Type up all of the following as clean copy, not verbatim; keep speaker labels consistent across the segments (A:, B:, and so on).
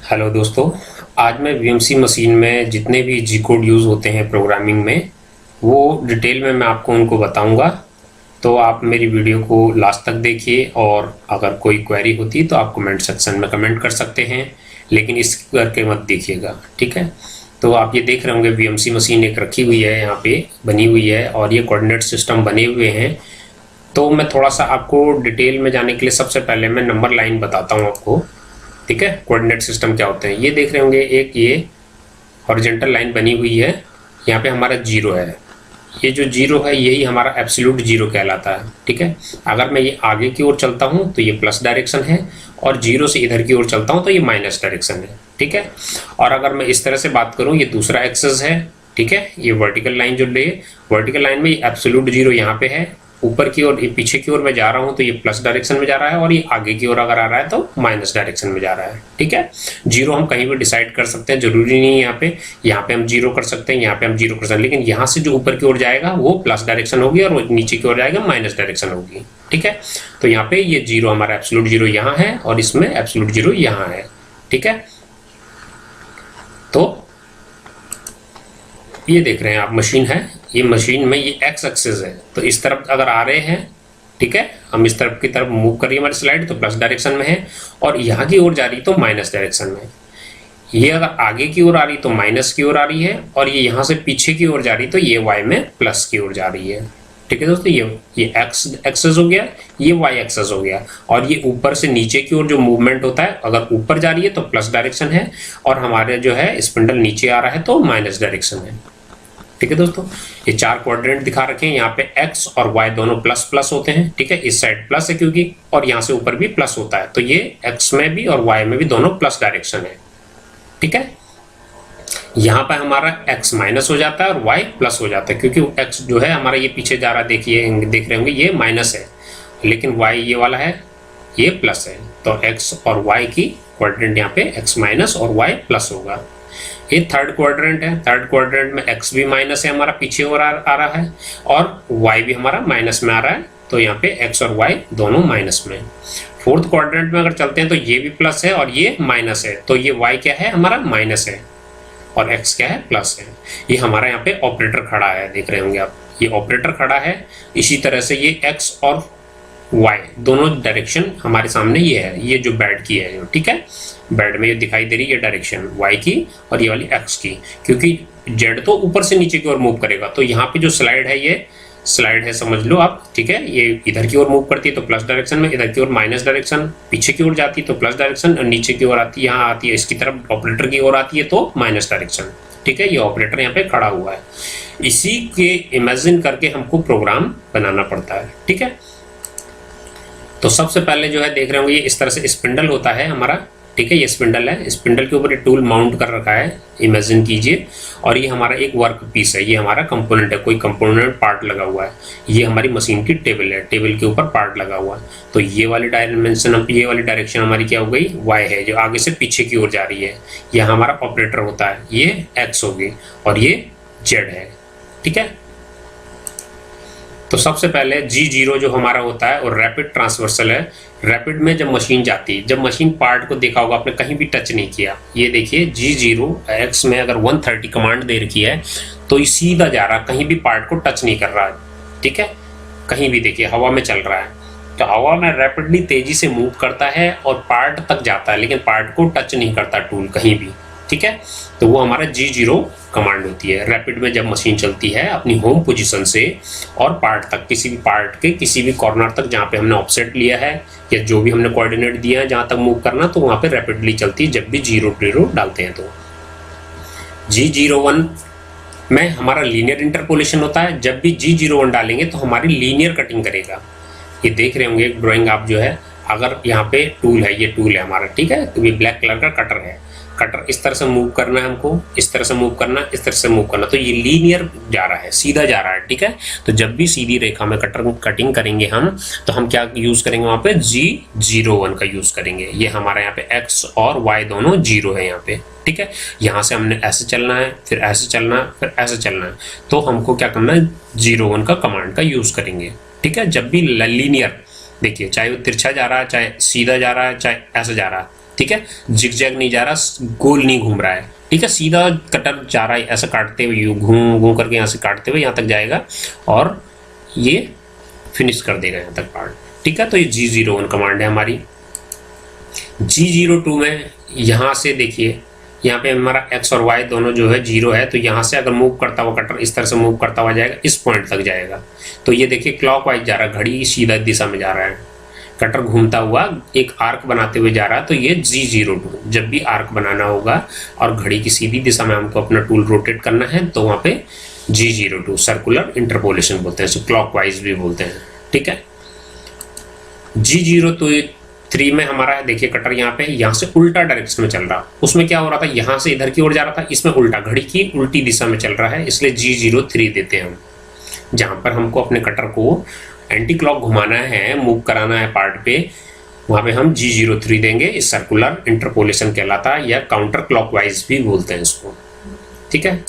A: Hello दोस्तों। आज मैं वीएमसी मशीन में जितने भी जी कोड यूज़ होते हैं प्रोग्रामिंग में, वो डिटेल में मैं आपको उनको बताऊंगा। तो आप मेरी वीडियो को लास्ट तक देखिए, और अगर कोई क्वेरी होती है तो आप कमेंट सेक्शन में कमेंट कर सकते हैं, लेकिन इस करके मत देखिएगा, ठीक है। तो आप ये देख रहे होंगे वीएमसी मशीन एक रखी हुई है, यहाँ पे बनी हुई है, और ये कोऑर्डिनेट सिस्टम बने हुए हैं। तो मैं थोड़ा सा आपको डिटेल में जाने के लिए सबसे पहले मैं नंबर लाइन बताता हूँ आपको, ठीक है। कोऑर्डिनेट सिस्टम क्या होते हैं ये देख रहे होंगे, एक ये हॉरिजॉन्टल लाइन बनी हुई है, यहाँ पे हमारा जीरो है। ये जो जीरो है यही हमारा एब्सोल्यूट जीरो कहलाता है, ठीक है। अगर मैं ये आगे की ओर चलता हूँ तो ये प्लस डायरेक्शन है, और जीरो से इधर की ओर चलता हूँ तो ये माइनस डायरेक्शन है, ठीक है। और अगर मैं इस तरह से बात करूँ, ये दूसरा एक्सेस है, ठीक है। ये वर्टिकल लाइन जो ले, वर्टिकल लाइन में ये एब्सोल्यूट जीरो यहाँ पे है, ऊपर की ओर पीछे की ओर मैं जा रहा हूं तो ये प्लस डायरेक्शन में जा रहा है, और ये आगे की ओर अगर आ रहा है तो माइनस डायरेक्शन में जा रहा है, ठीक है। जीरो हम कहीं भी डिसाइड कर सकते हैं, जरूरी नहीं है यहाँ पे हम जीरो कर सकते हैं, यहाँ पे हम जीरो कर सकते हैं, लेकिन यहाँ से जो ऊपर की ओर जाएगा वो प्लस डायरेक्शन होगी और नीचे की ओर जाएगा माइनस डायरेक्शन होगी, ठीक है। तो यहाँ पे ये जीरो हमारा एब्सोल्यूट जीरो यहाँ है, और इसमें एब्सोल्यूट जीरो यहाँ है, ठीक है। तो ये देख रहे हैं आप, मशीन है, ये मशीन में ये एक्स एक्सिस है, तो इस तरफ अगर आ रहे हैं, ठीक है, हम इस तरफ की तरफ मूव करिए हमारी स्लाइड तो प्लस डायरेक्शन में है, और यहाँ की ओर जा रही तो माइनस डायरेक्शन में। ये अगर आगे की ओर आ रही तो माइनस की ओर आ रही है, और ये यहाँ से पीछे की ओर जा रही तो ये वाई में प्लस की ओर जा रही है, ठीक है दोस्तों। ये एक्स एक्सेस हो गया, ये वाई एक्सेस हो गया, और ये ऊपर से नीचे की ओर जो मूवमेंट होता है, अगर ऊपर जा रही है तो प्लस डायरेक्शन है, और हमारे जो है स्पिंडल नीचे आ रहा है तो माइनस डायरेक्शन है, ठीक है दोस्तों। ये चार कोऑर्डिनेट दिखा रखे हैं, यहाँ पे एक्स और वाई दोनों प्लस प्लस होते हैं, ठीक है। इस साइड प्लस है क्योंकि, और यहाँ से ऊपर भी प्लस होता है, तो ये एक्स में भी और वाई में भी दोनों प्लस डायरेक्शन है, ठीक है। यहाँ पे हमारा एक्स माइनस हो जाता है और वाई प्लस हो जाता है, क्योंकि एक्स जो है हमारा ये पीछे जा रहा है, देखिए देख रहे होंगे ये माइनस है, लेकिन वाई ये वाला है ये प्लस है, तो एक्स और वाई की कोऑर्डिनेट यहाँ पे एक्स माइनस और वाई प्लस होगा। ये थर्ड क्वाड्रेंट है, थर्ड क्वाड्रेंट में एक्स भी माइनस है हमारा पीछे और आ रहा है, और वाई भी हमारा माइनस में आ रहा है, तो यहाँ पे एक्स और वाई दोनों माइनस में। फोर्थ क्वाड्रेंट में अगर चलते हैं तो ये भी प्लस है और ये माइनस है, तो ये वाई क्या है हमारा माइनस है, और एक्स क्या है प्लस है। ये हमारा यहाँ पे ऑपरेटर खड़ा है, देख रहे होंगे आप, ये ऑपरेटर खड़ा है। इसी तरह से ये एक्स और वाई दोनों डायरेक्शन हमारे सामने ये है, ये जो बेड की है, ठीक है। बेड में ये दिखाई दे रही है डायरेक्शन वाई की और ये वाली एक्स की, क्योंकि जेड तो ऊपर से नीचे की ओर मूव करेगा, तो यहाँ पे जो स्लाइड है ये स्लाइड है, समझ लो आप, ठीक है। ये इधर की ओर मूव करती है तो प्लस डायरेक्शन में, इधर की ओर माइनस डायरेक्शन, पीछे की ओर जाती है तो प्लस डायरेक्शन, और नीचे की ओर आती है, यहाँ आती है इसकी तरफ ऑपरेटर की ओर आती है तो माइनस डायरेक्शन, ठीक है। ये ऑपरेटर यहाँ पे खड़ा हुआ है, इसी के इमेजिन करके हमको प्रोग्राम बनाना पड़ता है, ठीक है। तो सबसे पहले जो है देख रहे होंगे, ये इस तरह से स्पिंडल होता है हमारा, ठीक है। ये स्पिंडल है, स्पिंडल के ऊपर ये टूल माउंट कर रखा है, इमेजिन कीजिए, और ये हमारा एक वर्क पीस है, ये हमारा कंपोनेंट है, कोई कंपोनेंट पार्ट लगा हुआ है। ये हमारी मशीन की टेबल है, टेबल के ऊपर पार्ट लगा हुआ है, तो ये वाली डायमेंशन, ये वाली डायरेक्शन हमारी क्या हो गई, वाई है, जो आगे से पीछे की ओर जा रही है। यह हमारा ऑपरेटर होता है, ये एक्स होगी, और ये जेड है, ठीक है। तो सबसे पहले G0 जो हमारा होता है और रैपिड ट्रांसवर्सल है। रैपिड में जब मशीन जाती है, जब मशीन पार्ट को देखा होगा आपने, कहीं भी टच नहीं किया, ये देखिए G0 एक्स में अगर 130 कमांड दे रखी है तो ये सीधा जा रहा है, कहीं भी पार्ट को टच नहीं कर रहा है, ठीक है। कहीं भी देखिए हवा में चल रहा है, तो हवा में रैपिडली तेजी से मूव करता है और पार्ट तक जाता है, लेकिन पार्ट को टच नहीं करता टूल कहीं भी, ठीक है। तो वो हमारा G0 कमांड होती है। रैपिड में जब मशीन चलती है अपनी होम पोजीशन से और पार्ट तक, किसी भी पार्ट के किसी भी कॉर्नर तक जहाँ पे हमने ऑफसेट लिया है या जो भी हमने कोऑर्डिनेट दिया है जहाँ तक मूव करना, तो वहाँ पे रैपिडली चलती है जब भी 0 डालते हैं। तो G01 में हमारा लीनियर इंटरपोलेशन होता है, जब भी G01 डालेंगे तो हमारी लीनियर कटिंग करेगा। ये देख रहे होंगे ड्राइंग आप, जो है अगर यहाँ पे टूल है, ये टूल है हमारा, ठीक है, तो ये ब्लैक कलर का कटर है, कटर इस तरह से मूव करना है हमको, इस तरह से मूव करना, इस तरह से मूव करना, तो ये लीनियर जा रहा है, सीधा जा रहा है, ठीक है। तो जब भी सीधी रेखा में कटर कटिंग करेंगे हम, तो हम क्या यूज करेंगे वहां पे, G01 का यूज करेंगे। ये हमारा यहाँ पे एक्स और वाई दोनों जीरो है यहाँ पे, ठीक है। यहाँ से हमने ऐसे चलना है, फिर ऐसे चलना है, फिर ऐसे चलना है, तो हमको क्या करना है, 01 का कमांड का यूज करेंगे, ठीक है। जब भी लीनियर देखिए, चाहे वो तिरछा जा रहा है, चाहे सीधा जा रहा है, चाहे ऐसे जा रहा है, ठीक है, जिगजैग नहीं जा रहा, गोल नहीं घूम रहा है, ठीक है, सीधा कटर जा रहा है ऐसा काटते हुए, घूम घूम करके यहाँ से काटते हुए यहाँ तक जाएगा और ये फिनिश कर देगा यहाँ तक पार्ट, ठीक है। तो ये G01 कमांड है हमारी। G02 में यहाँ से देखिए, यहाँ पे हमारा x और y दोनों जो है 0 है, तो यहाँ से अगर मूव करता हुआ कटर इस तरह से मूव करता हुआ जाएगा, इस पॉइंट तक जाएगा। तो ये देखिए क्लॉकवाइज जा रहा है, घड़ी सीधा दिशा में जा रहा है, कटर घूमता हुआ एक आर्क बनाते हुए जा रहा है। तो ये G02, जब भी आर्क बनाना होगा और घड़ी की सीधी दिशा में हमको अपना टूल रोटेट करना है तो वहाँ पे G02 सर्कुलर इंटरपोलेशन बोलते हैं, इसे क्लॉकवाइज भी बोलते हैं, ठीक है। G03 में हमारा देखिए कटर यहाँ पे यहाँ से उल्टा डायरेक्शन में चल रहा, उसमें क्या हो रहा था, यहाँ से इधर की ओर जा रहा था, इसमें उल्टा, घड़ी की उल्टी दिशा में चल रहा है, इसलिए G03 देते हैं हम। जहाँ पर हमको अपने कटर को एंटी क्लॉक घुमाना है, मूव कराना है पार्ट पे, वहाँ पे हम G03 देंगे। इस सर्कुलर इंटरपोलेशन कहलाता है या काउंटर क्लॉकवाइज भी बोलते हैं इसको, ठीक है।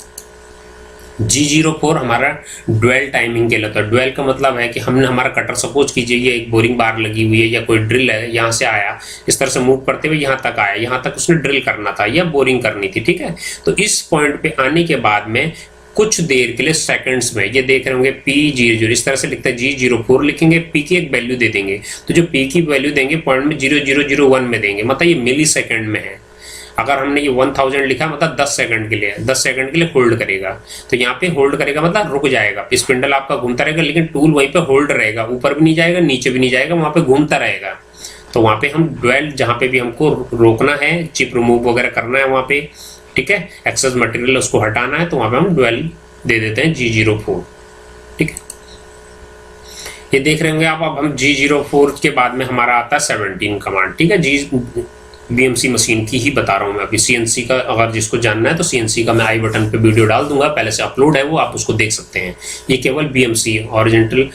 A: G04 हमारा ड्वेल टाइमिंग कहलाता है। ड्वेल का मतलब है कि हमने हमारा कटर, सपोज कीजिए ये एक बोरिंग बार लगी हुई है या कोई ड्रिल है, यहाँ से आया, इस तरह से मूव करते हुए यहाँ तक आया, यहाँ तक उसने ड्रिल करना था या बोरिंग करनी थी, ठीक है। तो इस पॉइंट पे आने के बाद में कुछ देर के लिए सेकंड्स में, ये देख रहे होंगे P00, इस तरह से लिखता है, G04 लिखेंगे, P की एक वैल्यू दे देंगे, तो जो P की वैल्यू देंगे पॉइंट में 0001 में देंगे, मतलब ये मिली सेकेंड में है। अगर हमने ये 1000 लिखा मतलब 10 सेकंड के लिए, 10 सेकंड के लिए होल्ड करेगा, तो यहाँ पे होल्ड करेगा मतलब रुक जाएगा, स्पिंडल आपका घूमता रहेगा लेकिन टूल वहीं पे होल्ड रहेगा, ऊपर भी नहीं जाएगा नीचे भी नहीं जाएगा, वहाँ पे घूमता रहेगा। तो वहाँ पे हम ड्वेल, जहाँ पे भी हमको रोकना है, चिप रिमूव वगैरह करना है वहाँ पे, ठीक है, एक्सेस मटेरियल उसको हटाना है, तो वहाँ पे हम ड्वेल दे देते हैं G04, ठीक है। ये देख रहे होंगे आप, अब हम G04 के बाद में हमारा आता है 17 कमांड, ठीक है। BMC मशीन की ही बता रहा हूँ मैं अभी, CNC का अगर जिसको जानना है तो CNC का मैं आई बटन पे वीडियो डाल दूंगा, पहले से अपलोड है वो, आप उसको देख सकते हैं। ये केवल BMC हॉरिजॉन्टल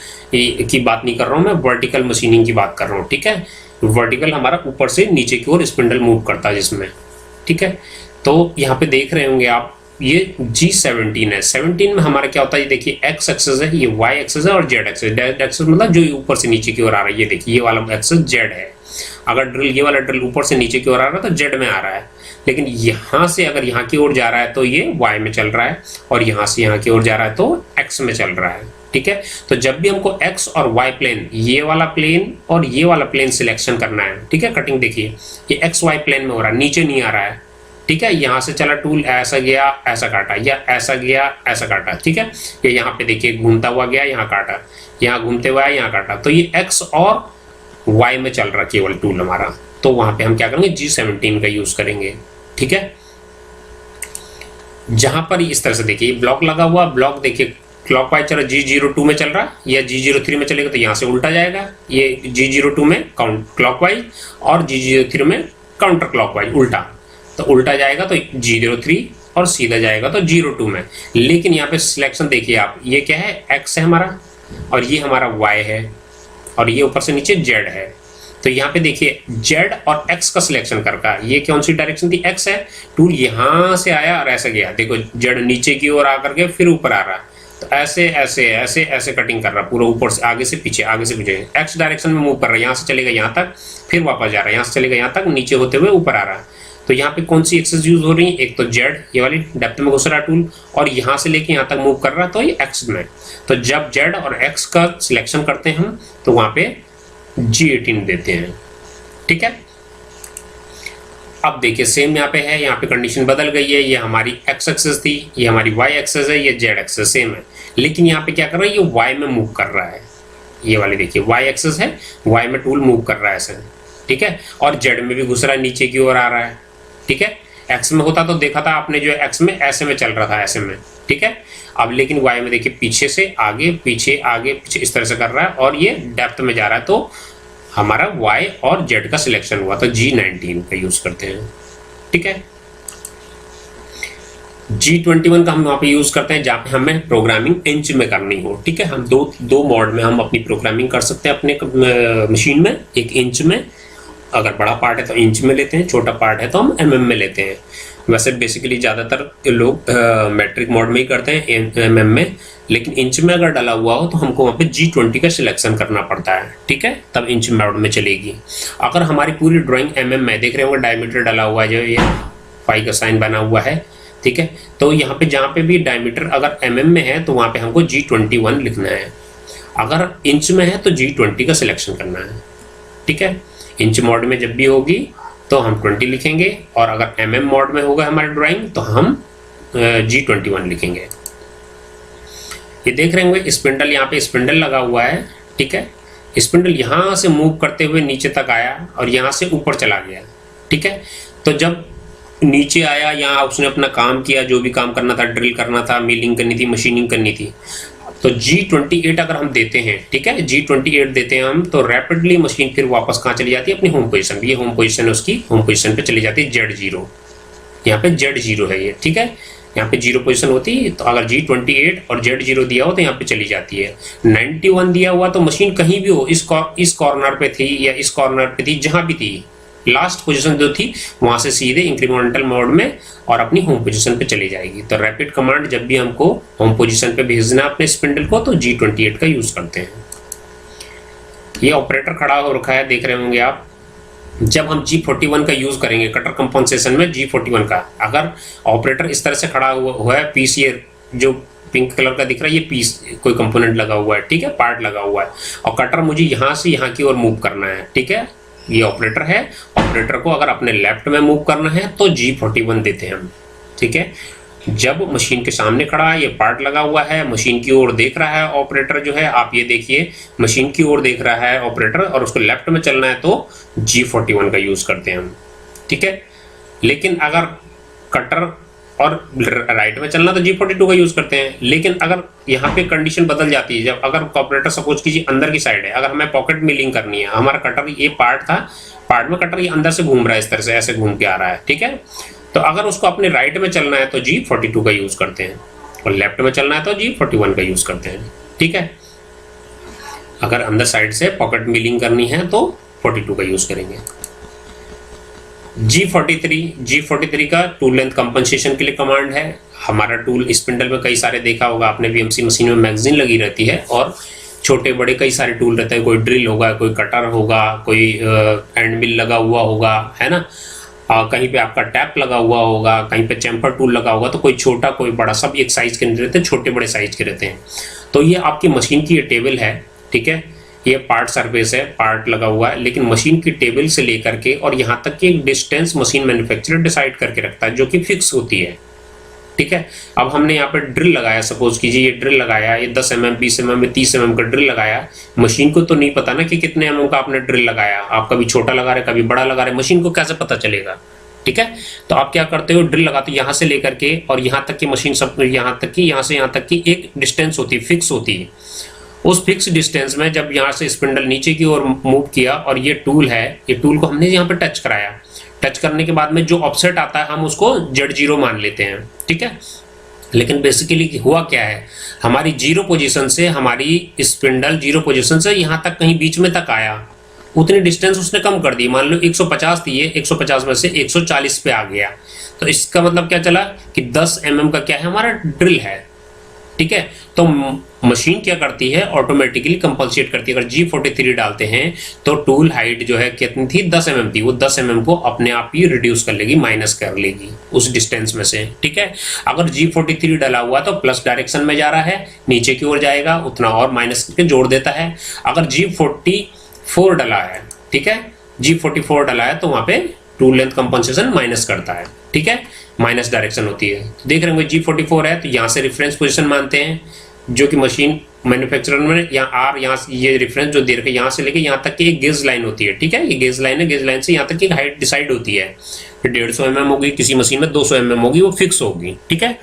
A: की बात नहीं कर रहा हूँ मैं, वर्टिकल मशीनिंग की बात कर रहा हूँ, ठीक है। वर्टिकल हमारा ऊपर से नीचे की ओर स्पिंडल मूव करता है जिसमें, ठीक है। तो यहाँ पे देख रहे होंगे आप, ये G17 है। 17 में हमारा क्या होता है, ये देखिए X एक्सेस है, ये Y एक्सेस है और Z एक्सेस। Z एक्सेस मतलब जो ऊपर से नीचे की ओर आ रहा है, ये देखिए ये वाला एक्सेस Z है। अगर ड्रिल, ये वाला ड्रिल ऊपर से नीचे की ओर आ रहा है तो Z में आ रहा है, लेकिन यहाँ से अगर यहाँ की ओर जा रहा है तो ये Y में चल रहा है, और यहाँ से यहाँ की ओर जा रहा है तो X में चल रहा है, ठीक है। तो जब भी हमको X और Y प्लेन, ये वाला प्लेन और ये वाला प्लेन सिलेक्शन करना है, ठीक है। कटिंग देखिए ये XY प्लेन में हो रहा है, नीचे नहीं आ रहा है, ठीक है। यहाँ से चला टूल, ऐसा गया ऐसा काटा, या ऐसा गया ऐसा काटा, ठीक है। ये यहाँ पे देखिए घूमता हुआ गया, यहाँ काटा, यहाँ घूमते हुआ यहाँ काटा, तो ये X और Y में चल रहा केवल टूल हमारा, तो वहां पे हम क्या करेंगे, G17 का यूज करेंगे, ठीक है। जहां पर इस तरह से देखिए ब्लॉक लगा हुआ, ब्लॉक देखिए क्लॉकवाइज चल रहा, G02 में चल रहा है, या G03 में चलेगा तो यहाँ से उल्टा जाएगा, ये G02 में काउंट क्लॉकवाइज और G03 में काउंटर क्लॉकवाइज उल्टा, तो उल्टा जाएगा तो G03 और सीधा जाएगा तो G02 में। लेकिन यहाँ पे सिलेक्शन देखिए आप, ये क्या है, X है हमारा और ये हमारा Y है और ये ऊपर से नीचे Z है। तो यहाँ पे देखिए Z और X का सिलेक्शन करका, ये कौन सी डायरेक्शन थी, X है, टूल यहाँ से आया और ऐसा गया, देखो Z नीचे की ओर आकर के फिर ऊपर आ रहा है, तो ऐसे ऐसे ऐसे ऐसे कटिंग कर रहा, पूरा ऊपर से आगे से पीछे, आगे से पीछे, X डायरेक्शन में मूव कर रहा है, यहाँ से चलेगा यहाँ तक, फिर वापस जा रहा है, यहाँ से चलेगा यहाँ तक, नीचे होते हुए ऊपर आ रहा है। तो यहाँ पे कौन सी एक्सेस यूज हो रही है, एक तो Z, ये वाली डेप्थ में घुस रहा टूल, और यहाँ से लेके यहाँ तक मूव कर रहा है, तो ये X में। तो जब Z और X का सिलेक्शन करते हैं हम, तो वहाँ पे G18 देते हैं, ठीक है। अब देखिए सेम यहाँ पे है, यहाँ पे कंडीशन बदल गई है, ये हमारी X एक्सेस थी, ये हमारी Y एक्सेस है, ये Z एक्सेस सेम है, लेकिन यहाँ पे क्या कर रहा है, ये Y में मूव कर रहा है, ये वाली देखिए Y एक्सेस है, Y में टूल मूव कर रहा है ऐसे, ठीक है। और Z में भी घुस रहा है, नीचे की ओर आ रहा है, ठीक है। X में होता तो देखा था आपने, जो X में ऐसे में चल रहा था, ऐसे में, ठीक है। अब लेकिन Y में देखिए पीछे से आगे पीछे इस तरह से कर रहा है, और ये डेप्थ में जा रहा है, तो हमारा Y और Z का सिलेक्शन हुआ, तो G19 का यूज करते हैं, ठीक है। G21 का हम वहाँ पे यूज करते हैं जहाँ पे हमें प्रोग्रामिंग इंच में करनी हो, ठीक है। हम दो मोड में हम अपनी प्रोग्रामिंग कर सकते हैं अपने मशीन में, एक इंच में अगर बड़ा पार्ट है तो इंच में लेते हैं, छोटा पार्ट है तो हम mm में लेते हैं। वैसे बेसिकली ज़्यादातर लोग मैट्रिक मोड में ही करते हैं mm में, लेकिन इंच में अगर डाला हुआ हो तो हमको वहाँ पे G20 का सिलेक्शन करना पड़ता है, ठीक है, तब इंच मोड में चलेगी। अगर हमारी पूरी ड्राइंग mm में, देख रहे होंगे डायमीटर डाला हुआ है, जो ये पाई का साइन बना हुआ है, ठीक है, तो यहाँ पे जहाँ पे भी डायमीटर अगर mm में है तो वहाँ पे हमको G21 लिखना है। अगर इंच में है तो G20 का सिलेक्शन करना है, ठीक है। इंच मोड में जब भी होगी तो हम 20 लिखेंगे, और अगर mm मोड में होगा हमारी ड्राइंग तो हम G21 लिखेंगे। ये देख रहे होंगे स्पिंडल, यहाँ पे स्पिंडल लगा हुआ है, ठीक है। स्पिंडल यहाँ से मूव करते हुए नीचे तक आया और यहाँ से ऊपर चला गया, ठीक है। तो जब नीचे आया, यहाँ उसने अपना काम किया, जो भी काम करना था, ड्रिल करना था, मिलिंग करनी थी, मशीनिंग करनी थी, तो G28 अगर हम देते हैं, ठीक है, G28 देते हैं हम, तो रैपिडली मशीन फिर वापस कहाँ चली जाती है, अपनी होम पोजीशन। ये होम पोजीशन है, उसकी होम पोजीशन पे चली जाती है Z0। यहाँ पे Z0 है ये, ठीक है, यहाँ पे 0 पोजीशन होती है, तो अगर G28 और Z0 दिया हो तो यहाँ पे चली जाती है। 91 दिया हुआ तो मशीन कहीं भी हो, इस कॉर्नर पे थी या इस कॉर्नर पे थी, जहां भी थी, लास्ट पोजीशन जो थी वहां से सीधे इंक्रीमेंटल मोड में और अपनी होम पोजीशन पे चली जाएगी। तो रैपिड कमांड जब भी हमको होम पोजीशन पे भेजना अपने स्पिंडल को तो G28 का यूज करते हैं। ये ऑपरेटर खड़ा हो रखा है, देख रहे होंगे आप। जब हम G41 का यूज करेंगे कटर कंपनसेशन में, G41 का अगर ऑपरेटर इस तरह से खड़ा हुआ है, पीस ये जो पिंक कलर का दिख रहा है, ये पीस कोई कंपोनेंट लगा हुआ है, ठीक है, पार्ट लगा हुआ है, और कटर मुझे यहाँ से यहाँ की ओर मूव करना है, ठीक है, ये ऑपरेटर है। ऑपरेटर को अगर अपने लेफ्ट में मूव करना है तो G41 देते हैं हम, ठीक है। जब मशीन के सामने खड़ा है, ये पार्ट लगा हुआ है, मशीन की ओर देख रहा है ऑपरेटर जो है, आप ये देखिए मशीन की ओर देख रहा है ऑपरेटर, और उसको लेफ्ट में चलना है तो G41 का यूज करते हैं हम, ठीक है। लेकिन अगर कटर और राइट में चलना तो G42 का यूज करते हैं। लेकिन अगर यहाँ पे कंडीशन बदल जाती है, जब अगर ऑपरेटर सपोज कीजिए अंदर की साइड है, अगर हमें पॉकेट मिलिंग करनी है, हमारा कटर ये पार्ट था, पार्ट में कटर ये अंदर से घूम रहा है, इस तरह से ऐसे घूम के आ रहा है, ठीक है, तो अगर उसको अपने राइट में चलना है तो G42 का यूज करते हैं, और लेफ्ट में चलना है तो G41 का यूज करते हैं, ठीक है। अगर अंदर साइड से पॉकेट मिलिंग करनी है तो 42 का यूज करेंगे। G43 का टूल लेंथ कंपनसेशन के लिए कमांड है। हमारा टूल स्पिंडल में कई सारे देखा होगा आपने, VMC मशीन में मैगजीन लगी रहती है और छोटे बड़े कई सारे टूल रहते हैं, कोई ड्रिल होगा, कोई कटर होगा, कोई एंड मिल लगा हुआ होगा, है ना, कहीं पे आपका टैप लगा हुआ होगा, कहीं पे चैम्फर टूल लगा होगा, तो कोई छोटा कोई बड़ा सब एक साइज के रहते हैं, छोटे बड़े साइज के रहते हैं। तो ये आपकी मशीन की ये टेबल है, ठीक है, ये पार्ट सरफेस है, पार्ट लगा हुआ है, लेकिन मशीन की टेबल से लेकर के और यहाँ तक की एक डिस्टेंस मशीन मैन्युफैक्चरर डिसाइड करके रखता है, जो कि फिक्स होती है, ठीक है। अब हमने यहाँ पे ड्रिल लगाया, सपोज कीजिए ये ड्रिल लगाया, ये 10 mm, 20 mm, 30 mm का ड्रिल लगाया। मशीन को तो नहीं पता ना कि कितने mm का आपने ड्रिल लगाया, आप कभी छोटा लगा रहे कभी बड़ा लगा रहे, मशीन को कैसे पता चलेगा, ठीक है। तो आप क्या करते हो, ड्रिल लगाते हो यहाँ से लेकर के और यहाँ तक की मशीन सब, यहाँ तक की, यहाँ से यहाँ तक की एक डिस्टेंस होती है, फिक्स होती है। उस फिक्स डिस्टेंस में जब यहाँ से स्पिंडल नीचे की ओर मूव किया और ये टूल है, ये टूल को हमने यहाँ पे टच कराया, टच करने के बाद में जो ऑफसेट आता है हम उसको Z0 मान लेते हैं, ठीक है। लेकिन बेसिकली हुआ क्या है, हमारी 0 पोजीशन से, हमारी स्पिंडल 0 पोजीशन से यहाँ तक कहीं बीच में तक आया, उतनी डिस्टेंस उसने कम कर दी। मान लो 150 थी, ये 150 में से 140 पे आ गया, तो इसका मतलब क्या चला कि 10 mm का क्या है, हमारा ड्रिल है, ठीक है। तो मशीन क्या करती है, ऑटोमेटिकली कंपनसेट करती है। अगर G43 डालते हैं तो टूल हाइट जो है कितनी थी, 10 mm थी, वो 10 mm को अपने आप ही रिड्यूस कर लेगी, माइनस कर लेगी उस डिस्टेंस में से, ठीक है। अगर G43 डाला हुआ तो प्लस डायरेक्शन में जा रहा है, नीचे की ओर जाएगा, उतना और माइनस करके जोड़ देता है। अगर G44 डाला है, ठीक है, G44 डाला है तो वहां पे टूल लेंथ कंपनसेशन माइनस करता है, ठीक है, माइनस डायरेक्शन होती है। तो देख रहे होंगे G44 है तो यहाँ से रेफरेंस पोजीशन मानते हैं, जो कि मशीन मैन्युफैक्चरर में यहाँ R, यहाँ ये रेफरेंस जो दे रखे, यहाँ से लेके यहाँ तक की एक गेज लाइन होती है, ठीक है, ये गेज लाइन है, गेज लाइन से यहाँ तक की हाइट डिसाइड होती है, 150 mm होगी, किसी मशीन में 200 mm होगी, वो फिक्स होगी, ठीक है।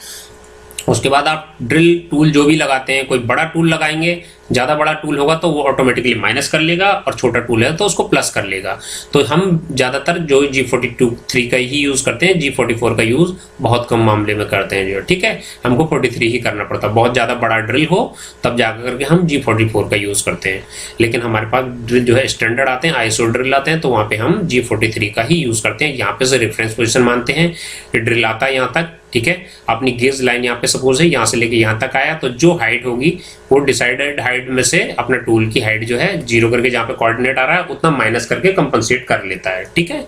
A: उसके बाद आप ड्रिल टूल जो भी लगाते हैं, कोई बड़ा टूल लगाएंगे ज़्यादा बड़ा टूल होगा तो वो ऑटोमेटिकली माइनस कर लेगा, और छोटा टूल है तो उसको प्लस कर लेगा। तो हम ज़्यादातर जो G43 का ही यूज़ करते हैं, G44 का यूज़ बहुत कम मामले में करते हैं जो, ठीक है। हमको 43 ही करना पड़ता है, बहुत ज़्यादा बड़ा ड्रिल हो तब जाकर के हम G44 का यूज़ करते हैं। लेकिन हमारे पास ड्रिल जो है स्टैंडर्ड आते हैं, ISO ड्रिल आते हैं, तो वहाँ पे हम G43 का ही यूज़ करते हैं। यहाँ पे से रेफरेंस पोजीशन मानते हैं, ड्रिल आता है यहाँ तक, ठीक है। अपनी गेज लाइन यहाँ पे सपोज है यहाँ से लेके यहाँ तक आया, तो जो हाइट होगी वो डिसाइडेड हाइट में से अपना टूल की हाइट जो है जीरो करके जहाँ पे कोऑर्डिनेट आ रहा है उतना माइनस करके कंपनसेट कर लेता है, ठीक है।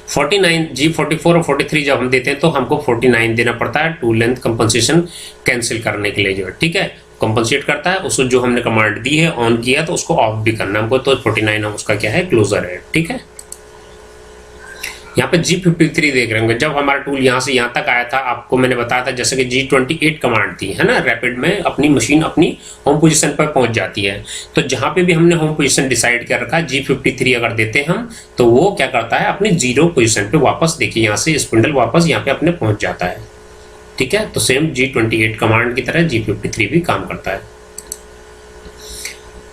A: 49 G44 और 43 जब हम देते हैं तो हमको 49 देना पड़ता है टूल लेंथ कंपनसेशन कैंसिल करने के लिए जो है, ठीक है। कंपनसेट करता है उसको, जो हमने कमांड दी है ऑन किया तो उसको ऑफ भी करना हमको, तो 49 हम उसका क्या है क्लोजर है, ठीक है। यहाँ पे G53 देख रहे होंगे, जब हमारा टूल यहाँ से यहाँ तक आया था, आपको मैंने बताया था जैसे कि G28 कमांड थी, है ना, रैपिड में अपनी मशीन अपनी होम पोजीशन पर पहुंच जाती है। तो जहाँ पे भी हमने होम पोजीशन डिसाइड कर रखा है, G53 अगर देते हैं हम, तो वो क्या करता है अपनी जीरो पोजीशन पे वापस, देखिए यहाँ से स्पिंडल वापस यहाँ पे अपने पहुंच जाता है, ठीक है। तो सेम G28 कमांड की तरह G53 भी काम करता है।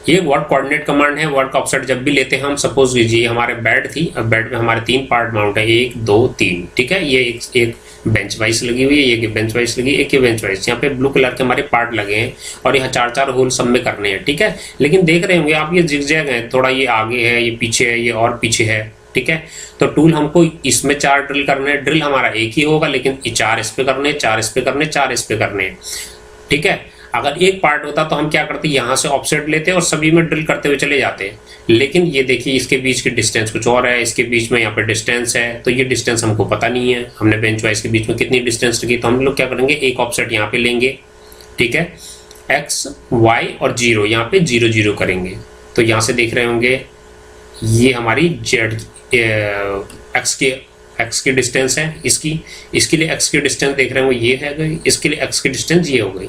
A: ये वर्ड कोऑर्डिनेट कमांड है। वर्ड का ऑफसेट जब भी लेते हैं हम, सपोज कीजिए हमारे बेड थी, अब बेड में हमारे 3 पार्ट माउंट है, 1 2 3, ठीक है। ये एक बेंच वाइज लगी हुई है, ये बेंच वाइज लगी, एक ये बेंच वाइज, यहाँ पे ब्लू कलर के हमारे पार्ट लगे हैं, और यहाँ 4-4 होल सब में करने हैं, ठीक है। लेकिन देख रहे होंगे आप ये जिगजैग है, थोड़ा ये आगे है, ये पीछे है, ये और पीछे है, ठीक है। तो टूल हमको इसमें 4 ड्रिल करने हैं, ड्रिल हमारा एक ही होगा लेकिन 4 इस पे करने, 4 इस पे करने, 4 इस पे करने, ठीक है। अगर एक पार्ट होता तो हम क्या करते, यहाँ से ऑफसेट लेते और सभी में ड्रिल करते हुए चले जाते। लेकिन ये देखिए इसके बीच की डिस्टेंस कुछ और है, इसके बीच में यहाँ पे डिस्टेंस है, तो ये डिस्टेंस हमको पता नहीं है, हमने बेंच वाइज के बीच में कितनी डिस्टेंस लगी, तो हम लोग क्या करेंगे एक ऑफसेट यहाँ पे लेंगे, ठीक है। एक्स वाई और 0 यहाँ पे 0 0 करेंगे। तो यहाँ से देख रहे होंगे ये हमारी जेड एक्स की डिस्टेंस है, इसके लिए एक्स की डिस्टेंस देख रहे होंगे ये है गई, इसके लिए एक्स की डिस्टेंस ये हो गई।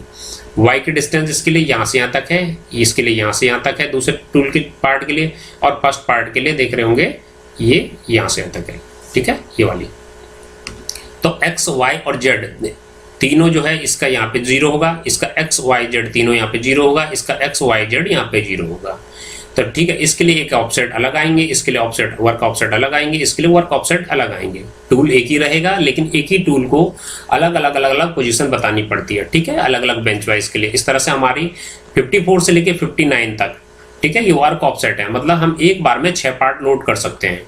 A: वाई की डिस्टेंस इसके लिए यहाँ से यहाँ तक है, इसके लिए यहाँ से यहाँ तक है दूसरे टूल के पार्ट के लिए, और फर्स्ट पार्ट के लिए देख रहे होंगे ये यहाँ से यहाँ तक है, ठीक है, ये वाली। तो एक्स वाई और जेड तीनों जो है इसका यहाँ पे 0 होगा, इसका एक्स वाई जेड तीनों यहाँ पे 0 होगा, इसका एक्स वाई जेड यहाँ पे 0 होगा। तो ठीक है, इसके लिए एक ऑफसेट अलग आएंगे, इसके लिए ऑफसेट वर्क ऑफसेट अलग आएंगे, इसके लिए वर्क ऑफसेट अलग आएंगे। टूल एक ही रहेगा लेकिन एक ही टूल को अलग अलग पोजीशन बतानी पड़ती है, ठीक है, अलग अलग बेंच वाइज के लिए। इस तरह से हमारी 54 से लेके 59 तक, ठीक है, ये वर्क ऑफसेट है। मतलब हम एक बार में 6 पार्ट लोड कर सकते हैं,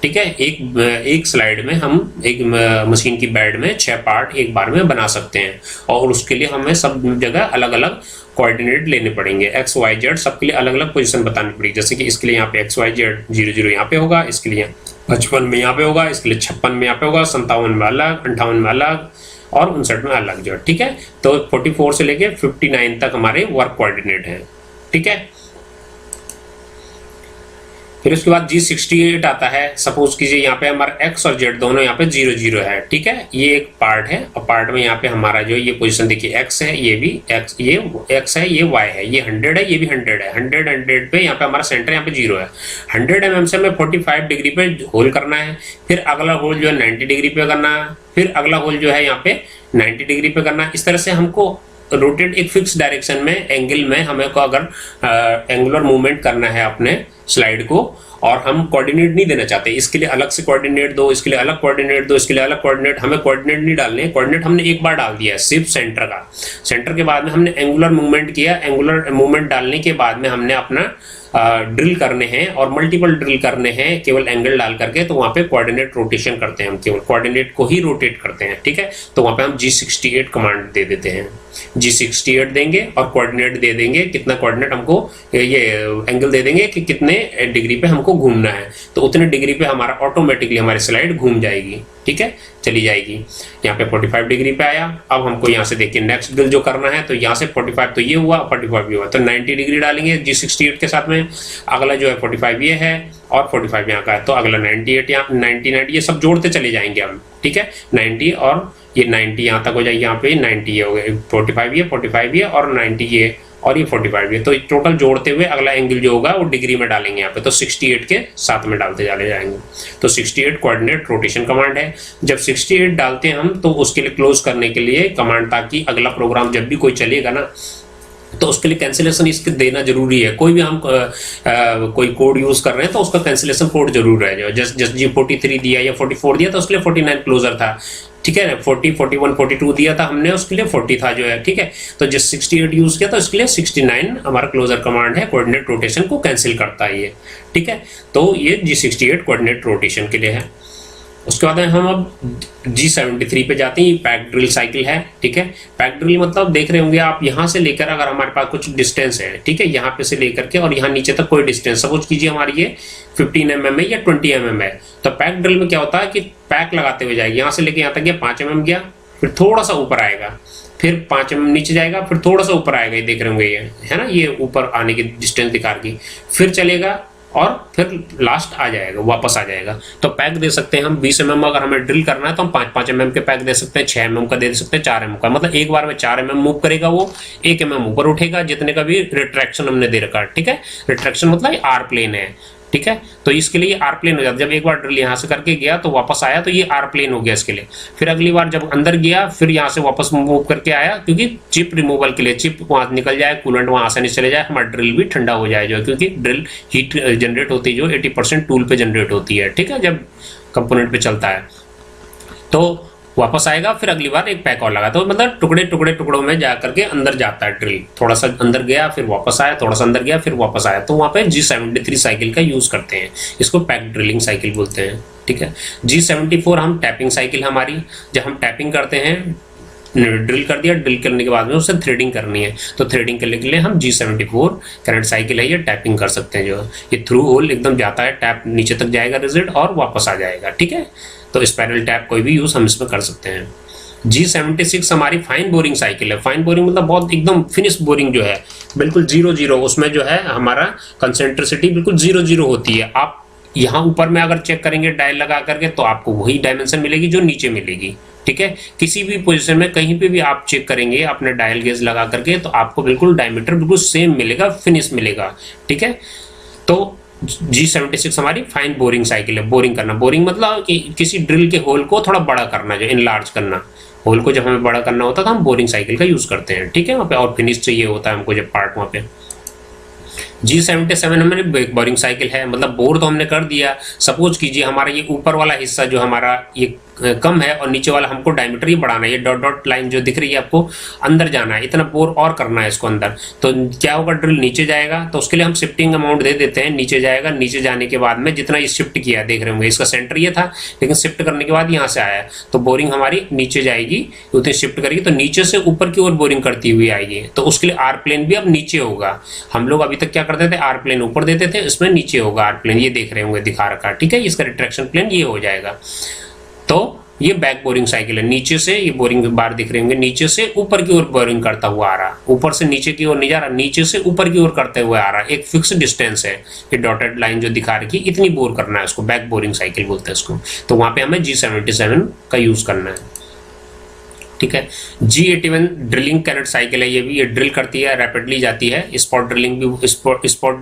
A: ठीक है। एक स्लाइड में हम एक मशीन की बेड में 6 पार्ट एक बार में बना सकते हैं, और उसके लिए हमें सब जगह अलग अलग कोऑर्डिनेट लेने पड़ेंगे। एक्स वाई जेड सबके लिए अलग अलग पोजीशन बतानी पड़ेगी। जैसे कि इसके लिए यहाँ पे एक्स वाई जेड 0 0 यहाँ पे होगा, इसके लिए 55 में यहाँ पे होगा, इसके लिए 56 में यहाँ पे होगा, 57 में अलग, 58 में अलग, और 59 में अलग जो है, ठीक है। तो 44 से लेके 59 तक हमारे वर्क कोऑर्डिनेट हैं, ठीक है। फिर उसके बाद G68 आता है। सपोज कीजिए यहाँ पे हमारा x और z दोनों यहाँ पे 0 0 है, ठीक है। ये एक पार्ट है, और पार्ट में यहाँ पे हमारा जो ये पोजीशन देखिए x है, ये भी x, ये x है, ये y है, ये 100 है, ये भी 100 है। 100 पे यहाँ पे हमारा सेंटर यहाँ पे 0 है। 100 mm से हमें 45 डिग्री पे होल करना है, फिर अगला होल जो है 90 डिग्री पे करना है, फिर अगला होल जो है यहाँ पे 90 डिग्री पे करना है। इस तरह से हमको रोटेट एक फिक्स डायरेक्शन में एंगल में हमें को अगर एंगुलर मूवमेंट करना है अपने स्लाइड को, और हम कोऑर्डिनेट नहीं देना चाहते, इसके लिए अलग से कोऑर्डिनेट दो, इसके लिए अलग कोऑर्डिनेट दो, इसके लिए अलग कोऑर्डिनेट, हमें कोऑर्डिनेट नहीं डालने। कोऑर्डिनेट हमने एक बार डाल दिया है सिर्फ सेंटर का। सेंटर के बाद में हमने एंगुलर मूवमेंट किया, एंगुलर मूवमेंट डालने के बाद में हमने अपना ड्रिल करने हैं और मल्टीपल ड्रिल करने हैं केवल एंगल डाल करके, तो वहाँ पे कोऑर्डिनेट रोटेशन करते हैं, हम केवल कोऑर्डिनेट को ही रोटेट करते हैं, ठीक है। तो वहाँ पे हम G68 कमांड दे देते हैं, G68 देंगे और कोऑर्डिनेट दे देंगे, कितना कोऑर्डिनेट हमको ये एंगल दे देंगे कि कितने डिग्री पे हमको घूमना है, तो उतने डिग्री पे हमारा ऑटोमेटिकली हमारी स्लाइड घूम जाएगी, ठीक है, चली जाएगी। यहाँ पे 45 डिग्री पे आया। अब हमको यहाँ से देखिए नेक्स्ट ड्रिल जो करना है, तो यहाँ से 45 तो ये हुआ, 45 ये हुआ, तो 90 डिग्री डालेंगे G68 के साथ में। अगला जो है 45 ये है और 45 यहाँ का है, तो अगला 98 यहाँ 90 ये सब जोड़ते चले जाएंगे हम, ठीक है। 90 और ये 90 यहाँ तक हो जाएगी, यहाँ पे 90 ये हो गए, 45 ये और 90 ये और ये 45 ये, तो टोटल जोड़ते हुए अगला एंगल जो होगा वो डिग्री में डालेंगे यहाँ पे, तो 68 के साथ में डालते चले जाएंगे। तो 68 कोऑर्डिनेट रोटेशन कमांड है। जब 68 डालते हैं हम, तो उसके लिए क्लोज करने के लिए कमांड, ताकि अगला प्रोग्राम जब भी कोई चलेगा ना, तो उसके लिए कैंसिलेशन इसके देना जरूरी है। कोई भी हम कोई कोड यूज कर रहे हैं तो उसका कैंसिलेशन कोड जरूर रहेगा। जस्ट जी 43 दिया या 44 दिया तो उसके लिए 49 क्लोजर था, ठीक है ना। 40, 41, 42 दिया था हमने, उसके लिए 40 था जो है, ठीक है। तो जिस 68 यूज किया तो इसके लिए 69 हमारा क्लोजर कमांड है, कोऑर्डिनेट रोटेशन को कैंसिल करता है ये, ठीक है। तो ये G68 कोऑर्डिनेट रोटेशन के लिए है। उसके बाद हम अब G73 पे जाते हैं। ये पैक ड्रिल साइकिल है, ठीक है। पैक ड्रिल मतलब देख रहे होंगे आप, यहाँ से लेकर अगर हमारे पास कुछ डिस्टेंस है, ठीक है, यहाँ पे से लेकर के और यहाँ नीचे तक कोई डिस्टेंस, सपोज कीजिए हमारी ये 15 mm है या 20 mm है, तो पैक ड्रिल में क्या होता है कि पैक लगाते हुए जाएगी, यहाँ से लेके यहाँ तक गया 5 mm गया, फिर थोड़ा सा ऊपर आएगा, फिर 5 mm नीचे जाएगा, फिर थोड़ा सा ऊपर आएगा, ये देख रहे होंगे ये है ना, ये ऊपर आने की डिस्टेंस दिखा रही, फिर चलेगा और फिर लास्ट आ जाएगा, वापस आ जाएगा। तो पैक दे सकते हैं हम 20 mm, अगर हमें ड्रिल करना है तो हम 5-5 mm के पैक दे सकते हैं, 6 mm का दे सकते हैं, 4 mm का, मतलब एक बार में 4 mm मूव करेगा, वो 1 mm ऊपर उठेगा, जितने का भी रिट्रैक्शन हमने दे रखा है, ठीक है। रिट्रैक्शन मतलब आर प्लेन है, ठीक है। तो इसके लिए आर प्लेन हो जाता है। जब एक बार ड्रिल यहाँ से करके गया तो वापस आया तो ये आर प्लेन हो गया इसके लिए। फिर अगली बार जब अंदर गया फिर यहाँ से वापस मूव करके आया, क्योंकि चिप रिमूवल के लिए, चिप वहाँ निकल जाए, कूलेंट वहाँ आसानी से चले जाए, हमारा ड्रिल भी ठंडा हो जाए जो, क्योंकि ड्रिल हीट जनरेट होती है जो 80% टूल पे जनरेट होती है, ठीक है, जब कंपोनेंट पे चलता है। तो वापस आएगा, फिर अगली बार एक पैक और लगा, तो मतलब टुकड़ों में जा करके अंदर जाता है ड्रिल, थोड़ा सा अंदर गया फिर वापस आया, थोड़ा सा अंदर गया फिर वापस आया, तो वहाँ पे G73 साइकिल का यूज करते हैं, इसको पैक ड्रिलिंग साइकिल बोलते हैं, ठीक है। G74 हम टैपिंग साइकिल हमारी, जब हम टैपिंग करते हैं, ड्रिल कर दिया, ड्रिल करने के बाद में उससे थ्रेडिंग करनी है, तो थ्रेडिंग करने के लिए हम G74 करंट साइकिल है, ये टैपिंग कर सकते हैं, जो ये थ्रू होल एकदम जाता है, टैप नीचे तक जाएगा रिजिड और वापस आ जाएगा, ठीक है। तो स्पाइरल टैप कोई भी यूज हम इसमें कर सकते हैं। G76 हमारी फाइन बोरिंग साइकिल है। फाइन बोरिंग मतलब बहुत एकदम फिनिश बोरिंग जो है, बिल्कुल 0-0, उसमें जो है हमारा कंसेंट्रिसिटी बिल्कुल 0-0 होती है। आप यहाँ ऊपर में अगर चेक करेंगे डायल लगा करके तो आपको वही डायमेंशन मिलेगी जो नीचे मिलेगी, ठीक है। किसी भी पोजीशन में कहीं पे भी आप चेक करेंगे अपने डायल गेज लगा करके तो आपको बिल्कुल डायमीटर बिल्कुल सेम मिलेगा, फिनिश मिलेगा, ठीक है। तो G76 हमारी फाइन बोरिंग साइकिल है। बोरिंग करना, बोरिंग मतलब कि किसी ड्रिल के होल को थोड़ा बड़ा करना, जो इनलार्ज करना, होल को जब हमें बड़ा करना होता है तो हम बोरिंग साइकिल का यूज करते हैं, ठीक है। वहाँ पे और फिनिश चाहिए होता है हमको जब पार्ट वहाँ पे। G77 हमारी बोरिंग साइकिल है, मतलब बोर तो हमने कर दिया। सपोज कीजिए हमारा ये ऊपर वाला हिस्सा जो हमारा ये कम है और नीचे वाला हमको डायमीटर ही बढ़ाना है, ये डॉट डॉट लाइन जो दिख रही है आपको, अंदर जाना है, इतना बोर और करना है इसको अंदर। तो क्या होगा, ड्रिल नीचे जाएगा, तो उसके लिए हम शिफ्टिंग अमाउंट दे देते हैं, नीचे जाएगा। नीचे जाने के बाद में जितना ये शिफ्ट किया, देख रहे होंगे इसका सेंटर ये था, लेकिन शिफ्ट करने के बाद यहाँ से आया, तो बोरिंग हमारी नीचे जाएगी, उतनी शिफ्ट करेगी तो नीचे से ऊपर की ओर बोरिंग करती हुई आएगी। तो उसके लिए आर प्लेन भी अब नीचे होगा। हम लोग अभी तक क्या करते थे, आर प्लेन ऊपर देते थे, इसमें नीचे होगा आर प्लेन, ये देख रहे होंगे दिखा रखा, ठीक है। इसका रिट्रैक्शन प्लेन ये हो जाएगा। तो ये बैक बोरिंग साइकिल है। नीचे से ये बोरिंग बार दिख रहे होंगे, नीचे से ऊपर की ओर बोरिंग करता हुआ आ रहा, ऊपर से नीचे की ओर नहीं जा रहा, नीचे से ऊपर की ओर करते हुए आ रहा। एक फिक्स डिस्टेंस है, ये डॉटेड लाइन जो दिखा रखी, इतनी बोर करना है उसको, बैक बोरिंग साइकिल बोलते हैं इसको। तो वहां पे हमें G77 का यूज करना है, ठीक है। G81 ड्रिलिंग कैरेट साइकिल है, ये भी, ये ड्रिल करती है, रैपिडली जाती है। स्पॉट ड्रिलिंग भी, स्पॉट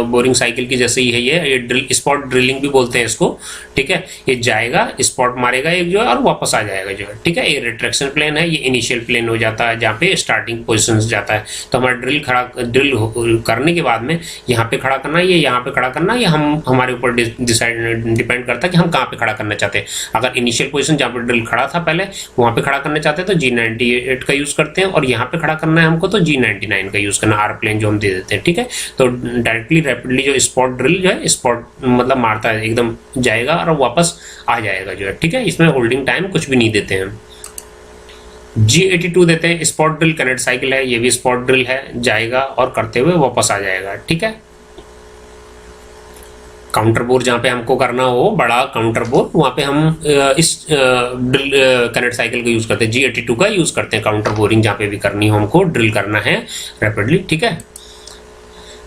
A: बोरिंग साइकिल की जैसे ही है ये ड्रिल, स्पॉट ड्रिलिंग भी बोलते हैं इसको, ठीक है। ये जाएगा, स्पॉट मारेगा एक जो है और वापस आ जाएगा जो है, ठीक है। ये रिट्रैक्शन प्लेन है, ये इनिशियल प्लेन हो जाता है जहाँ पे स्टार्टिंग पोजिशन जाता है। तो हमारा ड्रिल करने के बाद में यहाँ पे खड़ा करना, ये यहाँ पे खड़ा करना, ये हमारे ऊपर डिपेंड करता है कि हम कहाँ पे खड़ा करना चाहते हैं। अगर इनिशियल पोजिशन जहाँ पे ड्रिल खड़ा था पहले वहाँ पे खड़ा करना चाहते हैं तो G98 का यूज करते हैं, और यहाँ पे खड़ा करना है हमको तो G99 का यूज करना, आर प्लेन जो हम दे देते हैं, ठीक है। तो डायरेक्टली रैपिडली जो स्पॉट ड्रिल जो है, स्पॉट मतलब मारता है, एकदम जाएगा और वापस आ जाएगा जो है, ठीक है। इसमें होल्डिंग टाइम कुछ भी नहीं देते हैं। G82 देते हैं, स्पॉट ड्रिल कनेक्ट साइकिल है, ये भी स्पॉट ड्रिल है, जाएगा और करते हुए वापस आ जाएगा, ठीक है। काउंटर बोर जहाँ पे हमको करना हो, बड़ा काउंटर बोर, वहाँ पे हम इस ड्रिल कनेक्ट साइकिल का यूज करते हैं, G82 का यूज करते हैं। काउंटर बोरिंग जहाँ पे भी करनी हो हमको, ड्रिल करना है रैपिडली, ठीक है।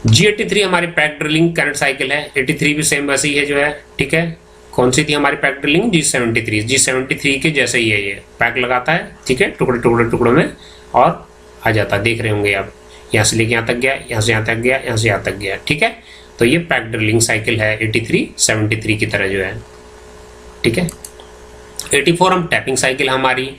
A: G83 हमारी पैक ड्रिलिंग कनेक्ट साइकिल है, 83 भी सेम वैसे ही है जो है, ठीक है। कौन सी थी हमारी पैक ड्रिलिंग, G73 के जैसे ही है, ये पैक लगाता है, ठीक है, टुकड़ों में और आ जाता है, देख रहे होंगे आप, यहाँ से लेके यहाँ तक गया, यहाँ से यहाँ तक गया, यहाँ से यहाँ तक गया, ठीक है। तो ये पैक ड्रिलिंग साइकिल है 83, 73 की तरह जो है, ठीक है। 84 हम टैपिंग साइकिल, हमारी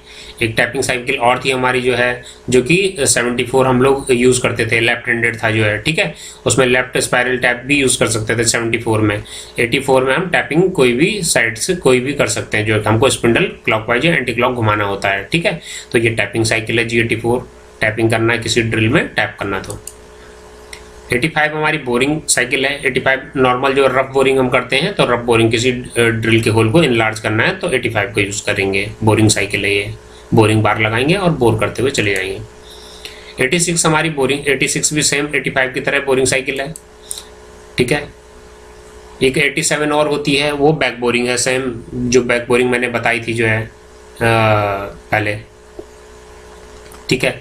A: एक टैपिंग साइकिल और थी हमारी जो है, जो कि 74 हम लोग यूज़ करते थे, लेफ्ट हैंडेड था जो है, ठीक है। उसमें लेफ्ट स्पाइरल टैप भी यूज़ कर सकते थे 74 में। 84 में हम टैपिंग कोई भी साइड से कोई भी कर सकते हैं, जो है हमको स्पिंडल क्लॉकवाइज या एंटी क्लॉक घुमाना होता है, ठीक है। तो ये टैपिंग साइकिल है G84, टैपिंग करना है किसी ड्रिल में, टैप करना। तो 85 हमारी बोरिंग साइकिल है। 85 नॉर्मल जो रफ बोरिंग हम करते हैं, तो रफ बोरिंग किसी ड्रिल के होल को इनलार्ज करना है तो 85 को यूज़ करेंगे, बोरिंग साइकिल है ये। बोरिंग बार लगाएंगे और बोर करते हुए चले जाएंगे। 86 हमारी बोरिंग, 86 भी सेम 85 की तरह बोरिंग साइकिल है, ठीक है। एक 87 और होती है, वो बैक बोरिंग है, सेम जो बैक बोरिंग मैंने बताई थी जो है पहले, ठीक है।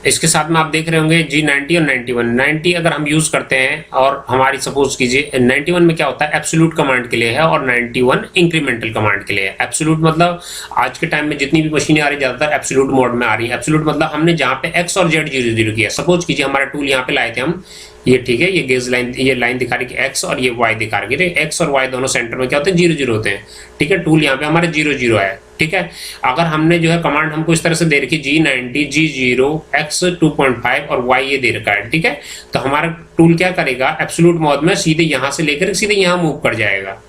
A: इसके साथ में आप देख रहे होंगे G90 और 91। 90 अगर हम यूज़ करते हैं और हमारी सपोज कीजिए 91 में क्या होता है, एब्सोल्यूट कमांड के लिए है और 91 इंक्रीमेंटल कमांड के लिए है। एब्सोल्यूट मतलब आज के टाइम में जितनी भी मशीनें आ रही ज़्यादातर एब्सोल्यूट मोड में आ रही है। एब्सोल्यूट मतलब हमने जहाँ पे X और Z 0 किया, सपोज कीजिए हमारा टूल यहाँ पे लाए थे हम, ये ठीक है, ये गेज लाइन, ये लाइन दिखा रही है X और ये Y दिखा रही है। X और Y दोनों सेंटर में क्या होते हैं, 0 होते हैं, ठीक है। टूल यहाँ पे हमारे 0 है, ठीक है। अगर हमने जो है कमांड हमको इस तरह से दे रखी G90 G0 X 2.5 और Y ये दे रखा है, ठीक है। तो हमारा टूल क्या करेगा, एब्सोल्यूट मोड में सीधे यहाँ से लेकर सीधे यहाँ मूव कर जाएगा,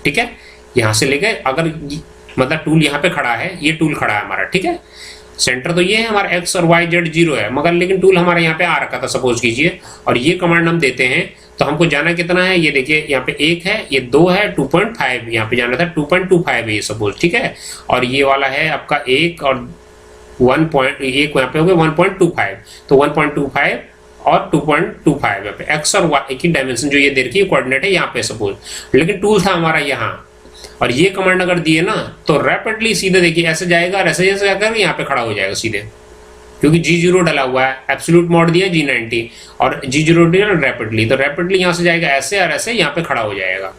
A: ठीक है। यहाँ से लेकर अगर मतलब टूल यहाँ पे खड़ा है, ये टूल खड़ा है हमारा, ठीक है। सेंटर तो ये है हमारा X और Y Z 0 है, मगर लेकिन टूल हमारे यहाँ पे आ रखा था सपोज कीजिए, और ये कमांड हम देते हैं तो हमको जाना कितना है, ये देखिए यहाँ पे 1 है, ये 2 है, 2.5 यहाँ पे जाना था, 2.25 है ये सपोज, ठीक है। और ये वाला है आपका 1 और 1.1 यहाँ पे हो गया 1.25, तो 1.25 और 2.25 यहाँ पे X और Y की डायमेंशन जो ये दे रखी है कोऑर्डिनेट है यहाँ पे सपोज, लेकिन टूल था हमारा यहाँ। और ये कमांड अगर दिए ना तो रैपिडली सीधे देखिए ऐसे जाएगा और ऐसे जैसे जाकर यहाँ पे खड़ा हो जाएगा सीधे, क्योंकि G0 डला हुआ है, एब्सोल्यूट मोड दिया G90 और G0 दिया रैपिडली, तो रैपिडली यहाँ से जाएगा ऐसे और ऐसे यहाँ पे खड़ा हो जाएगा,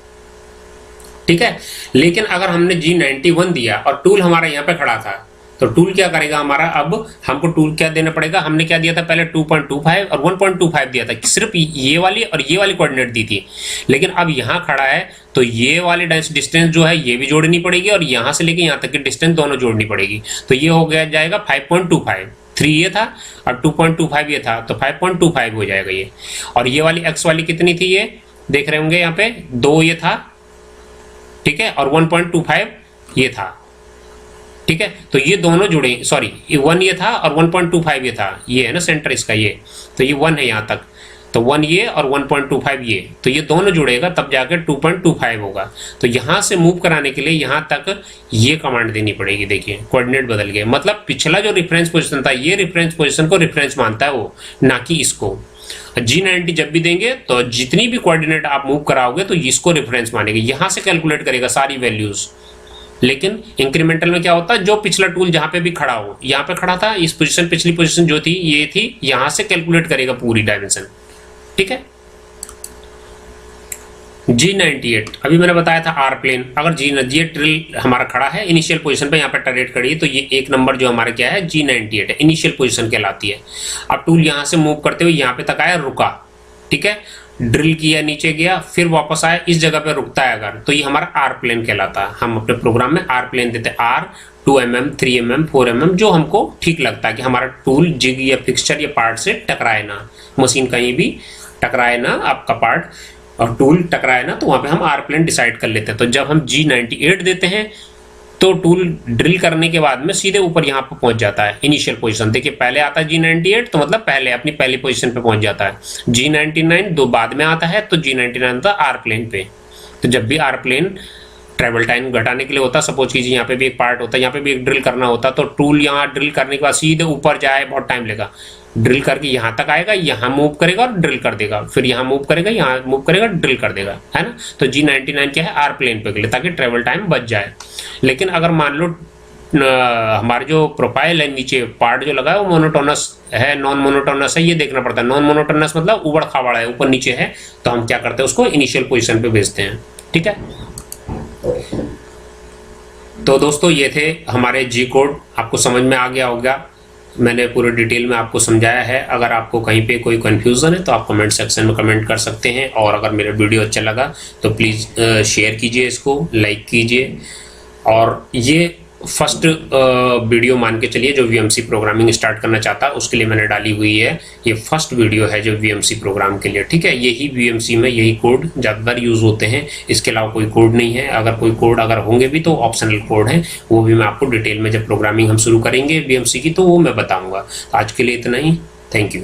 A: ठीक है। लेकिन अगर हमने G91 दिया और टूल हमारा यहाँ पे खड़ा था, तो टूल क्या करेगा हमारा, अब हमको टूल क्या देना पड़ेगा, हमने क्या दिया था पहले 2.25 और 1.25 दिया था, सिर्फ ये वाली और ये वाली कोऑर्डिनेट दी थी। लेकिन अब यहाँ खड़ा है तो ये वाली डिस्टेंस जो है ये भी जोड़नी पड़ेगी और यहाँ से लेके यहाँ तक की डिस्टेंस दोनों जोड़नी पड़ेगी, तो ये हो गया जाएगा 5.25, 3 ये था और 2.25 ये था, तो 5.25 हो जाएगा ये। और ये वाली X वाली कितनी थी, ये देख रहे होंगे यहाँ पे 2 ये था, ठीक है, और 1.25 ये था, ठीक है। तो ये दोनों जुड़े, सॉरी ये 1 ये था और 1.25 ये था, ये है ना सेंटर इसका ये, तो ये 1 है यहाँ तक, तो 1 ये और 1.25 ये, तो ये दोनों जुड़ेगा तब जाकर 2.25 होगा। तो यहाँ से मूव कराने के लिए यहाँ तक ये कमांड देनी पड़ेगी, देखिए कोऑर्डिनेट बदल गए, मतलब पिछला जो रेफरेंस पोजीशन था ये रेफरेंस पोजीशन को रेफरेंस मानता है वो, ना कि इसको। G90 जब भी देंगे तो जितनी भी कोऑर्डिनेट आप मूव कराओगे तो इसको रेफरेंस मानेगा, यहाँ से कैलकुलेट करेगा सारी वैल्यूज। लेकिन इंक्रीमेंटल में क्या होता है, जो पिछला टूल जहां पे भी खड़ा हो, यहाँ पे खड़ा था इस पोजीशन, पिछली पोजीशन जो थी ये थी, यहां से कैलकुलेट करेगा पूरी डायमेंशन, ठीक है। G98 अभी मैंने बताया था आर प्लेन, अगर ये ड्रिल हमारा खड़ा है इनिशियल पोजीशन पे, यहाँ पे टरेट खड़ी है, तो ये एक नंबर जो हमारा क्या है G98 है, इनिशियल पोजीशन कहलाती है। अब टूल यहाँ से मूव करते हुए यहाँ पे तक आया, रुका, ठीक है, ड्रिल किया, नीचे गया, फिर वापस आया, इस जगह पे रुकता है अगर, तो ये हमारा आर प्लेन कहलाता है। हम अपने प्रोग्राम में आर प्लेन देते हैं, R 2 mm 3 mm 4 mm, जो हमको ठीक लगता है कि हमारा टूल जिग या फिक्सचर या पार्ट से टकराए ना, मशीन कहीं भी टकराए ना, आपका पार्ट और टूल टकराए ना, तो वहाँ पे हम आर प्लेन डिसाइड कर लेते हैं। तो जब हम G98 देते हैं तो टूल ड्रिल करने के बाद में सीधे ऊपर यहाँ पर पहुंच जाता है, इनिशियल पोजीशन। देखिए पहले आता है G98 तो मतलब पहले अपनी पहली पोजीशन पे पहुंच जाता है। G99 दो बाद में आता है, तो G99 आता है आर प्लेन पे। तो जब भी आर प्लेन ट्रेवल टाइम घटाने के लिए होता, सपोज कीजिए यहाँ पे भी एक पार्ट होता है, यहाँ पे भी एक ड्रिल करना होता, तो टूल यहाँ ड्रिल करने के बाद सीधे ऊपर जाए, बहुत टाइम लेगा, ड्रिल करके यहाँ तक आएगा, यहाँ मूव करेगा और ड्रिल कर देगा, फिर यहाँ मूव करेगा, यहाँ मूव करेगा, ड्रिल कर देगा, है ना। तो G99 क्या है, आर प्लेन पे के लिए, ताकि ट्रेवल टाइम बच जाए। लेकिन अगर मान लो हमारे जो प्रोफाइल है, नीचे पार्ट जो लगा है वो मोनोटोनस है, नॉन मोनोटोनस है, ये देखना पड़ता है। नॉन मोनोटोनस मतलब उबड़ खाबड़ है, ऊपर नीचे है, तो हम क्या करते हैं, उसको इनिशियल पोजीशन पे भेजते हैं, ठीक है। तो दोस्तों ये थे हमारे जी कोड, आपको समझ में आ गया होगा, मैंने पूरे डिटेल में आपको समझाया है। अगर आपको कहीं पे कोई कन्फ्यूज़न है तो आप कमेंट सेक्शन में कमेंट कर सकते हैं, और अगर मेरा वीडियो अच्छा लगा तो प्लीज़ शेयर कीजिए, इसको लाइक कीजिए, और ये फर्स्ट वीडियो मान के चलिए जो वीएमसी प्रोग्रामिंग स्टार्ट करना चाहता है उसके लिए मैंने डाली हुई है। ये फर्स्ट वीडियो है जो वीएमसी प्रोग्राम के लिए, ठीक है। यही वीएमसी में यही कोड ज़्यादातर यूज़ होते हैं, इसके अलावा कोई कोड नहीं है। अगर कोई कोड अगर होंगे भी तो ऑप्शनल कोड है, वो भी मैं आपको डिटेल में जब प्रोग्रामिंग हम शुरू करेंगे वीएमसी की तो वो मैं बताऊँगा। आज के लिए इतना ही, थैंक यू।